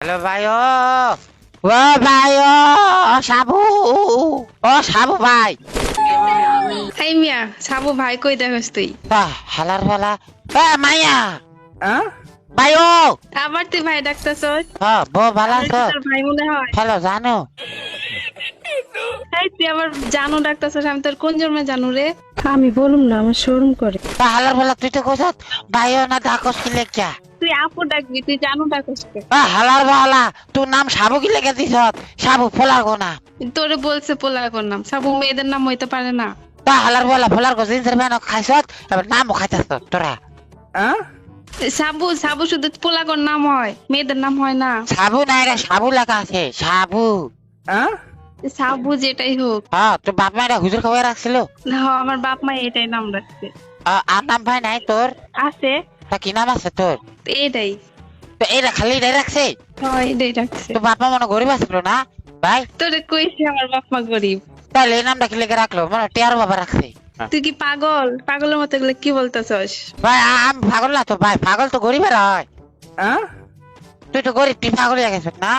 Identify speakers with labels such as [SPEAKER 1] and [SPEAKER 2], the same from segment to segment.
[SPEAKER 1] Hello ভাই ও ভাই ও সাবু সাবু ভাই
[SPEAKER 2] এই মিয়া সাবু ভাই কই দেখস তুই?
[SPEAKER 1] হালার ফালা মাইয়া
[SPEAKER 3] Huh?
[SPEAKER 1] ভাই ও
[SPEAKER 2] আবার তুই ভাই ডাকতেছস?
[SPEAKER 1] বউ ভালো
[SPEAKER 2] আমার কি
[SPEAKER 1] আছো?
[SPEAKER 2] তোর ভাই মনে হয়?
[SPEAKER 1] হ্যালো জানো
[SPEAKER 2] এই তুই আবার জানু ডাকতেছস, আমি তোর কোন জন্মে জানু রে? আমি বলুম না, আমার শরম করে।
[SPEAKER 1] হালার ফালা তুই তো কোথাও ভাইও না ডাকস কি লেখা
[SPEAKER 2] তুই আপু ডাকবি, তুই জানু ডাকস কে?
[SPEAKER 1] হালার ফালা তোর নাম সাবু কি লেখা দিছ সাবু ফোলার গো না
[SPEAKER 2] তোরে বলছে পোলার কোন নাম? সাবু মেয়েদের নাম হইতে পারে না।
[SPEAKER 1] হালার ফালা ফোলার গো জিন্সের প্যান্ট খাইছ এবার নামও খাইতাছ তোরা
[SPEAKER 3] Huh?
[SPEAKER 2] সাবু সাবু শুধু পোলা কোন নাম হয়, মেয়েদের নাম হয় না।
[SPEAKER 1] সাবু নাই রে সাবু লেখা আছে সাবু
[SPEAKER 3] Huh?
[SPEAKER 2] সাবু যেটাই হোক,
[SPEAKER 1] তোর বাপ মায়েরা হুজুর খাবার রাখছিল
[SPEAKER 2] আমার বাপ মা এটাই নাম রাখছে।
[SPEAKER 1] আর নাম ভাই নাই তোর
[SPEAKER 2] আছে
[SPEAKER 1] তা কি নাম আছে তোর
[SPEAKER 2] এটাই,
[SPEAKER 1] তো এইটা খালি এটাই রাখছে
[SPEAKER 2] হয় এটাই রাখছে।
[SPEAKER 1] তো বাপ মা মনে গরিব আসলো না ভাই
[SPEAKER 2] তোরে কইছে আমার বাপ মা গরিব।
[SPEAKER 1] তাহলে এই নামটা কি লেগে রাখলো মানে টেয়ার বাবা রাখছে
[SPEAKER 2] তুই কি পাগল? পাগলের মতো এগুলো কি বলতেছস?
[SPEAKER 1] ভাই আমি পাগল না তো ভাই পাগল তো গরিবের হয়
[SPEAKER 3] Huh?
[SPEAKER 1] তুই তো গরিব তুই পাগল হয়ে গেছিস না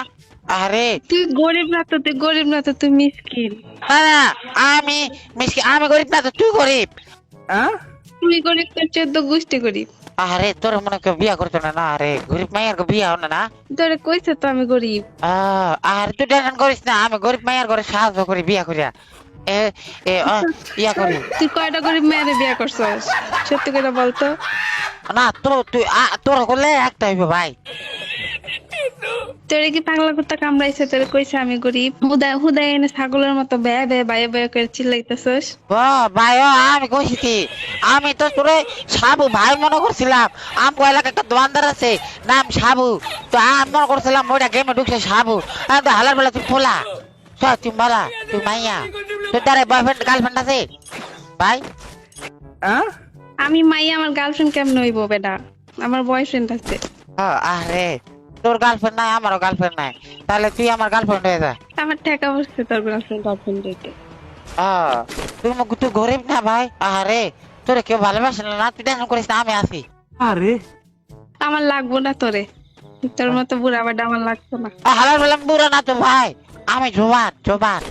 [SPEAKER 1] আরে
[SPEAKER 2] তুই গরিব না তো, তুই গরিব না তো, তুই মিসকিন।
[SPEAKER 1] না না আমি আমি গরিব না তো তুই গরিব
[SPEAKER 3] Huh?
[SPEAKER 2] তুই গরিব, তোর 14 গোষ্ঠী গরিব।
[SPEAKER 1] আরে তোর মনে কেউ বিয়া করতো না না আরে গরিব মাইয়ার বিয়া হলো না
[SPEAKER 2] তোরে কইছে তো আমি গরিব।
[SPEAKER 1] আর তুই টেনশন করিস না আমি গরিব মাইয়ার করে সাহায্য করি বিয়া করিয়া এ এ ইয়া করি
[SPEAKER 2] তুই কয়টা গরিব মেয়েরে বিয়ে করছস? সত্যি করে বলতো।
[SPEAKER 1] না তুই তোর করলে একটা হইবে ভাই
[SPEAKER 2] তোরে কি পাগলা কুত্তা কামড়াইছে? তোরে কইছে আমি গরিব? হুদায় হুদায় এনে ছাগলের মতো ব্যয় ব্যয় বায়ে বায়ে করে চিল্লাইতেছস।
[SPEAKER 1] ভাই আমি কইছি কি আমি তো তোরে সাবু ভাই মনে করছিলাম আম এলাকায় একটা দোকানদার আছে নাম সাবু তো আমি মনে করছিলাম ওইটা গেমে ঢুকছে সাবু আমি তো হালার বেলা তুই ফোলা তুই বলা তুই মাইয়া তুই তার বয়ফ্রেন্ড গার্লফ্রেন্ড আছে ভাই
[SPEAKER 3] Huh?
[SPEAKER 2] আমি মাইয়া, আমার গার্লফ্রেন্ড কেমন হইব বেটা? আমার বয়ফ্রেন্ড আছে।
[SPEAKER 1] আরে তোর গার্লফ্রেন্ড নাই আমারও গার্লফ্রেন্ড নাই তাহলে তুই আমার গার্লফ্রেন্ড হয়ে যা
[SPEAKER 2] আমার টাকা বসছে তোর গার্লফ্রেন্ড হইতে।
[SPEAKER 1] তুই গরিব না ভাই আরে তোরে কেউ ভালোবাসে না তুই টেনশন করিস না আমি আছি
[SPEAKER 3] Are?
[SPEAKER 2] আমার লাগবো না তোরে, তোর মতো বুড়া বাডা আমার লাগতো না।
[SPEAKER 1] হালার বেলা বুড়া না তো ভাই আমি জোবান জোবান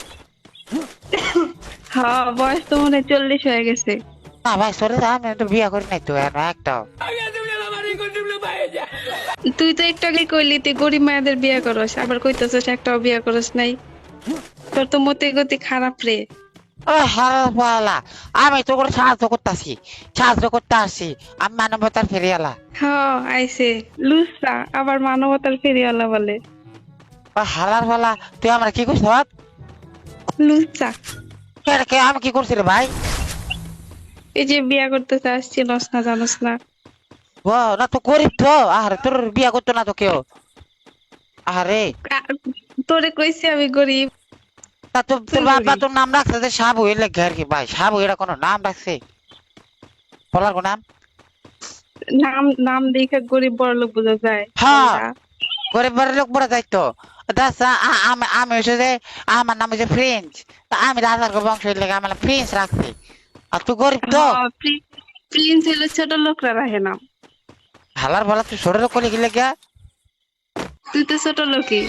[SPEAKER 2] হ্যাঁ, বয়স তো মনে হয় 40 হয়ে গেছে।
[SPEAKER 1] না ভাই সরে যা আমি তো বিয়া করি নাই তো একটাও
[SPEAKER 2] তুই তো একটু আগে কইলি তুই গরিব মায়েদের বিয়ে করস, আবার কইতেছস একটাও বিয়ে করস নাই। তোর তো মতে গতি খারাপ রে।
[SPEAKER 1] হালা আমি তো করে সাহায্য করতে আসছি আমি মানবতার ফেরিয়ালা
[SPEAKER 2] হ্যাঁ আইছে লুসা, আবার মানবতার ফেরিওয়ালা বলে।
[SPEAKER 1] হালার ফালা তুই আমার কি করছ
[SPEAKER 2] লুসা,
[SPEAKER 1] কে আমি কি করছি রে ভাই
[SPEAKER 2] এই যে বিয়ে করতে আসছিলস না, জানোস না?
[SPEAKER 1] ও না তো গরিব তো আরে তোর বিয়া করতো না তো কেউ আরে
[SPEAKER 2] তোরে কইছি আমি গরিব।
[SPEAKER 1] তা তোর বাবা তোর নাম রাখছে যে সাবু এর লেগে আর কি ভাই সাবু এটা কোনো নাম রাখছে বলার কোন নাম
[SPEAKER 2] নাম নাম দেখে গরিব বড় লোক বোঝা যায়।
[SPEAKER 1] হ্যাঁ গরিব বড় লোক বড় যাইতো আমি আমি হচ্ছে যে আমার নাম হচ্ছে প্রিন্স তা আমি রাজার বংশ লেগে আমার প্রিন্স রাখছি আর তুই গরিব তো
[SPEAKER 2] প্রিন্স হলো ছোট লোকরা রাখে না।
[SPEAKER 1] হালার বলা তুই ছোট লোক করলি কি লেগে
[SPEAKER 2] তুই তো ছোট লোকই।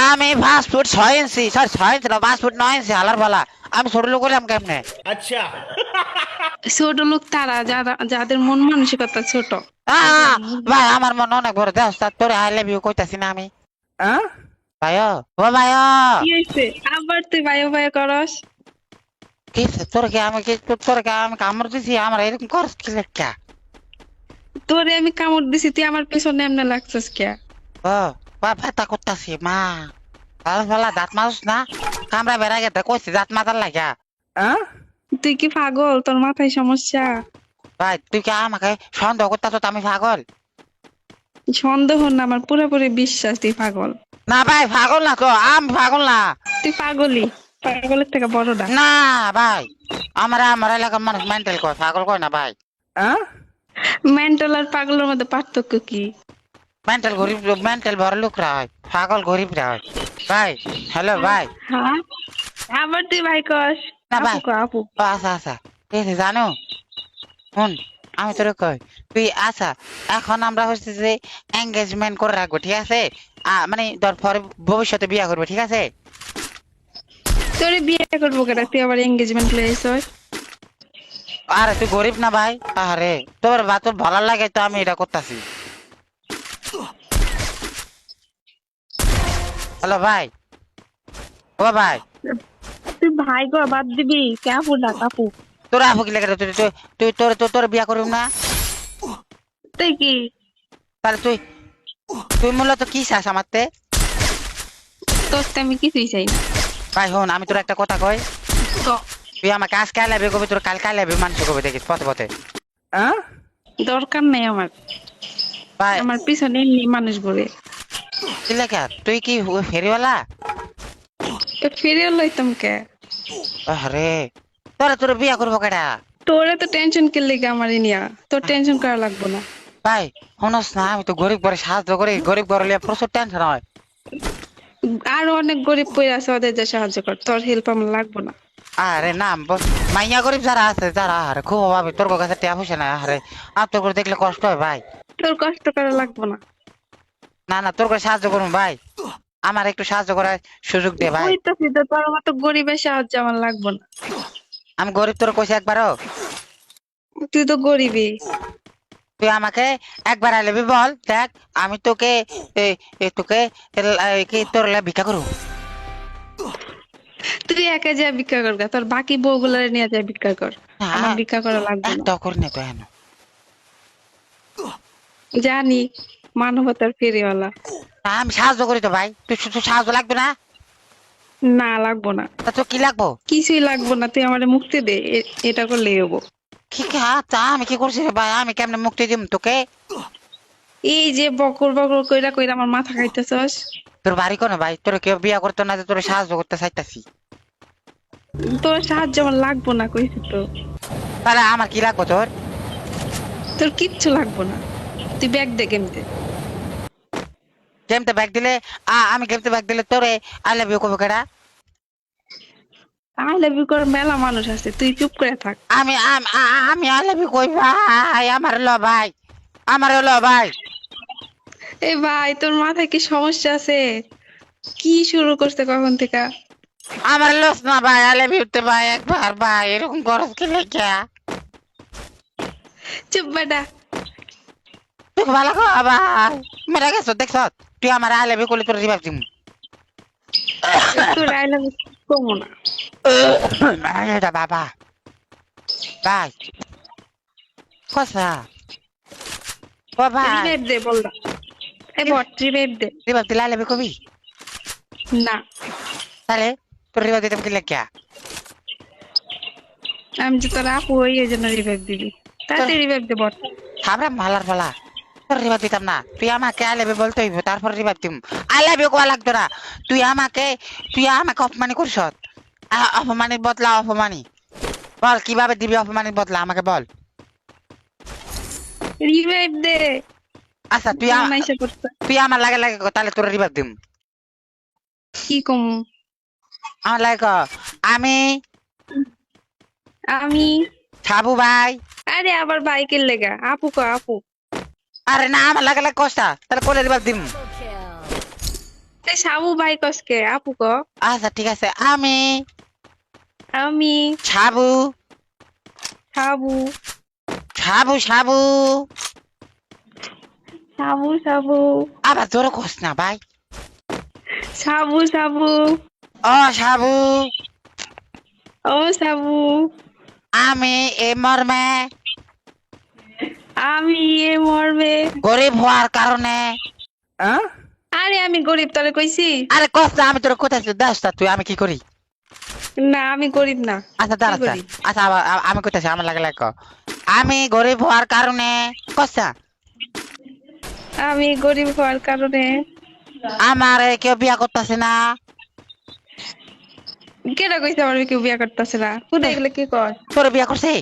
[SPEAKER 1] আমি 5 ফুট 6 ইঞ্চি সরি 6 ইঞ্চি না 5 ফুট 9 ইঞ্চি হালার বলা আমি ছোট লোক করলাম কেমনে
[SPEAKER 3] Acha.
[SPEAKER 2] ছোট লোক তারা যাদের মন মানসিকতা ছোট।
[SPEAKER 1] ভাই আমার মনে অনেক বড় দেখ তোর আই লাভ ইউ কইতাছি না আমি
[SPEAKER 3] Huh?
[SPEAKER 1] ভাই ও ভাই
[SPEAKER 2] কি হয়েছে আবার তুই বায়ো বায়ো করস?
[SPEAKER 1] কি তোর কি আমি কামড় দিছি আমার এরকম করস কি লেখা
[SPEAKER 2] তোরে আমি কামড় দিছি, তুই আমার পেছনে এমনি লাগছিস কে?
[SPEAKER 1] ও ব্যথা করতাছি মা ভালো ভালো দাঁত মারুস না কামড়া বেড়া গেতে কইছি দাঁত মাথার লাগা
[SPEAKER 3] Huh?
[SPEAKER 2] তুই কি পাগল? তোর মাথায় সমস্যা?
[SPEAKER 1] ভাই তুই কি আমাকে সন্দেহ করতাছ তো আমি পাগল
[SPEAKER 2] সন্দেহ না, আমার পুরোপুরি বিশ্বাস তুই পাগল।
[SPEAKER 1] না ভাই পাগল না তো আমি পাগল না
[SPEAKER 2] তুই পাগলই, পাগলের থেকে বড়টা।
[SPEAKER 1] না ভাই আমার এলাকার মানুষ মেন্টাল কয় পাগল কয় না ভাই
[SPEAKER 3] Huh?
[SPEAKER 2] মেন্টাল আর পাগলের মধ্যে পার্থক্য কি?
[SPEAKER 1] মেন্টাল গরিব মেন্টাল বড় লোকরা হয় পাগল গরিবরা হয় ভাই হ্যালো ভাই
[SPEAKER 2] হ্যাঁ, আবার তুই ভাই কস?
[SPEAKER 1] না ভাই
[SPEAKER 2] আপু কো আপু।
[SPEAKER 1] আচ্ছা আচ্ছা ঠিক আছে জানো শুন আমি তোরে কই তুই আচ্ছা এখন আমরা হচ্ছে যে এঙ্গেজমেন্ট করে রাখবো ঠিক আছে মানে ধর পরে ভবিষ্যতে বিয়ে করবো ঠিক আছে
[SPEAKER 2] তোরে বিয়ে করবো কেন, তুই আবার এঙ্গেজমেন্ট লইছ?
[SPEAKER 1] আরে তুই গরিব না ভাই আরে তোর বা তোর ভালো লাগে তো আমি এটা করতেছি হ্যালো ভাই ও ভাই
[SPEAKER 2] তুই ভাই গো বাদ দিবি, কাপু না কাপু।
[SPEAKER 1] তোর আপু কি লাগে তুই তুই তুই তোর তোর তোর বিয়ে করবি না
[SPEAKER 2] তুই কি
[SPEAKER 1] তাহলে তুই তুই মূলত কি চাস আমারতে
[SPEAKER 2] তোর তো আমি কিছুই চাই না।
[SPEAKER 1] ভাই হন আমি তোর একটা কথা কই
[SPEAKER 2] ক।
[SPEAKER 1] তুই আমাকে আজ কাল লাগবে কবি তোর কাল কাল লাগবে মানুষ কবি দেখিস পথে পথে
[SPEAKER 3] Huh?
[SPEAKER 2] দরকার নাই আমার,
[SPEAKER 1] ভাই
[SPEAKER 2] আমার পিছনে এমনি মানুষ ঘুরে।
[SPEAKER 1] কি লেখা তুই কি ফেরিওয়ালা
[SPEAKER 2] তো ফিরে লইতাম কে?
[SPEAKER 1] আরে তোরা তোর বিয়ে করবো কেডা
[SPEAKER 2] তোরে তো টেনশন কে লেগে আমার নিয়া, তোর টেনশন করা লাগবো না।
[SPEAKER 1] ভাই শুনস না আমি তো গরিব করে সাহায্য করি গরিব করে লিয়ে প্রচুর টেনশন হয়
[SPEAKER 2] আরো অনেক গরিব পড়ে আছে, ওদের যে সাহায্য কর, তোর হেল্প আমার লাগবো না।
[SPEAKER 1] আরে না মাইয়া গরিব যারা আছে যারা আরে খুব অভাবে তোর কাছে টিয়া পয়সা নাই আরে আর তোর করে দেখলে কষ্ট হয় ভাই
[SPEAKER 2] তোর কষ্ট করা লাগবো না।
[SPEAKER 1] না না তোর করে সাহায্য করুন ভাই আমার একটু সাহায্য করার সুযোগ দে ভাই
[SPEAKER 2] ওই তো সিদ্ধ, তোর মতো গরিবের সাহায্য আমার লাগবো না।
[SPEAKER 1] আমি গরিব তোর কইছি একবারও
[SPEAKER 2] তুই তো গরিবই।
[SPEAKER 1] তুই আমাকে একবার আইলেবি বল দেখ আমি তোকে তোকে কি তোর ভিক্ষা করু
[SPEAKER 2] তুই একা যা ভিক্ষা কর গা, তোর বাকি বউগুলারে নিয়ে যা ভিক্ষা কর, আমার ভিক্ষা করা লাগবে না।
[SPEAKER 1] একটাও করি না তো হেন
[SPEAKER 2] জানি মানবতার ফেরিওয়ালা।
[SPEAKER 1] আমি সাহায্য করি তো ভাই তুই শুধু সাহায্য লাগবে না
[SPEAKER 2] না লাগবো না,
[SPEAKER 1] তা তোর কি লাগবো
[SPEAKER 2] কিছুই লাগবো না, তুই আমারে মুক্তি দে, এটা করলেই হবো।
[SPEAKER 1] কি কি তা আমি কি করছি রে ভাই আমি কেমনে মুক্তি দিম তোকে
[SPEAKER 2] এই যে বকর বকর কইরা কইরা আমার মাথা খাইতেছস।
[SPEAKER 1] তোর বাড়ি কোনে ভাই তোর কেউ বিয়া করতো না যে তোর সাহায্য করতে চাইতাছি
[SPEAKER 2] তোর সাহায্য আমার লাগবো না কইছি তো।
[SPEAKER 1] তাহলে আমার কি লাগবো তোর
[SPEAKER 2] তোর কিচ্ছু লাগবো না, তুই ব্যাগ দে কেমতে।
[SPEAKER 1] গেমতে ব্যাগ দিলে আমি গেমতে ব্যাগ দিলে তোরে আই লাভ ইউ কবে কেডা
[SPEAKER 2] আই লাভ ইউ করার মেলা মানুষ আছে, তুই চুপ করে থাক।
[SPEAKER 1] আমি আমি আই লাভ ইউ কই ভাই আমার ল ভাই আমার ল ভাই
[SPEAKER 2] এ ভাই তোর মাথায় কি সমস্যা আছে? কি শুরু করছে কখন থেকে?
[SPEAKER 1] আমার লস না ভাই আই লাভ ইউ তে ভাই একবার ভাই এরকম গরজ কি লেখা
[SPEAKER 2] চুপ বেটা।
[SPEAKER 1] তুই ভালো কর ভাই মেরা গেছ দেখছ তুই আমার আই লাভ ইউ করলে তোর রিভাইভ দিম
[SPEAKER 2] তোর আই লাভ ইউ কমো না।
[SPEAKER 1] এটা বাবা ভাই কথা ও ভাই
[SPEAKER 2] রিভাইভ দে বল না। এ বট রিভাইভ দে।
[SPEAKER 1] রিভাইভ দিলে আই লাভ ইউ কবি
[SPEAKER 2] না,
[SPEAKER 1] তাহলে তোর রিভাইভ দিতাম কি লেখা
[SPEAKER 2] আমি যে তোর আপু হই এই জন্য রিভাইভ দিবি, তাতে রিভাইভ দে বট।
[SPEAKER 1] সাবরা মালার ফালা তোর রিভাইভ দিতাম না তুই আমাকে আই লাভ ইউ বলতে হইব তারপর রিভাইভ দিম আই লাভ ইউ কোয়া লাগতো না তুই আমাকে অপমানি করছ অপমানির বদলা অপমানি বল কিভাবে দিবি অপমানির বদলা আমাকে বল
[SPEAKER 2] রিভাইভ দে।
[SPEAKER 1] আচ্ছা
[SPEAKER 2] নাইসা করতে
[SPEAKER 1] তুই আমার লাগে লাগে কর, তাহলে তোর রিভাইভ দিম
[SPEAKER 2] কি কম?
[SPEAKER 1] আমার লাগে কর, আমি
[SPEAKER 2] আমি
[SPEAKER 1] সাবু ভাই
[SPEAKER 2] আরে আবার বাইকের লেগা আপু ক আপু।
[SPEAKER 1] আরে না আমার লাগে লাগে কষ্টা তাহলে কোলে রিভাইভ দিম
[SPEAKER 2] এ সাবু ভাই কসকে আপু ক।
[SPEAKER 1] আচ্ছা ঠিক আছে আমি
[SPEAKER 2] আমি
[SPEAKER 1] সাবু
[SPEAKER 2] সাবু
[SPEAKER 1] সাবু সাবু
[SPEAKER 2] সাবু সাবু
[SPEAKER 1] আবার জোরে কস না ভাই
[SPEAKER 2] সাবু সাবু
[SPEAKER 1] ও সাবু
[SPEAKER 2] ও সাবু।
[SPEAKER 1] আমি এ মর্মে
[SPEAKER 2] আমি এ মরবে।
[SPEAKER 1] গরিব হওয়ার কারণে
[SPEAKER 3] Huh?
[SPEAKER 2] আরে আমি গরিব তোরে কইছি?
[SPEAKER 1] আরে কস না আমি তোর কোথায় দাস তুই আমি কি করি
[SPEAKER 2] না আমি গরিব না।
[SPEAKER 1] আচ্ছা দাঁড়া
[SPEAKER 2] কি করি?
[SPEAKER 1] আচ্ছা আমি কোথায় আমার লাগে লাগে আমি গরিব হওয়ার কারণে কসা
[SPEAKER 2] আমি গরিব হওয়ার কারণে
[SPEAKER 1] আমার কেউ বিয়া করতেছে না
[SPEAKER 2] কেডা কইছে আমার কেউ বিয়া করতেছে না? খুদে এগুলো কি কর?
[SPEAKER 1] তোর বিয়া করছে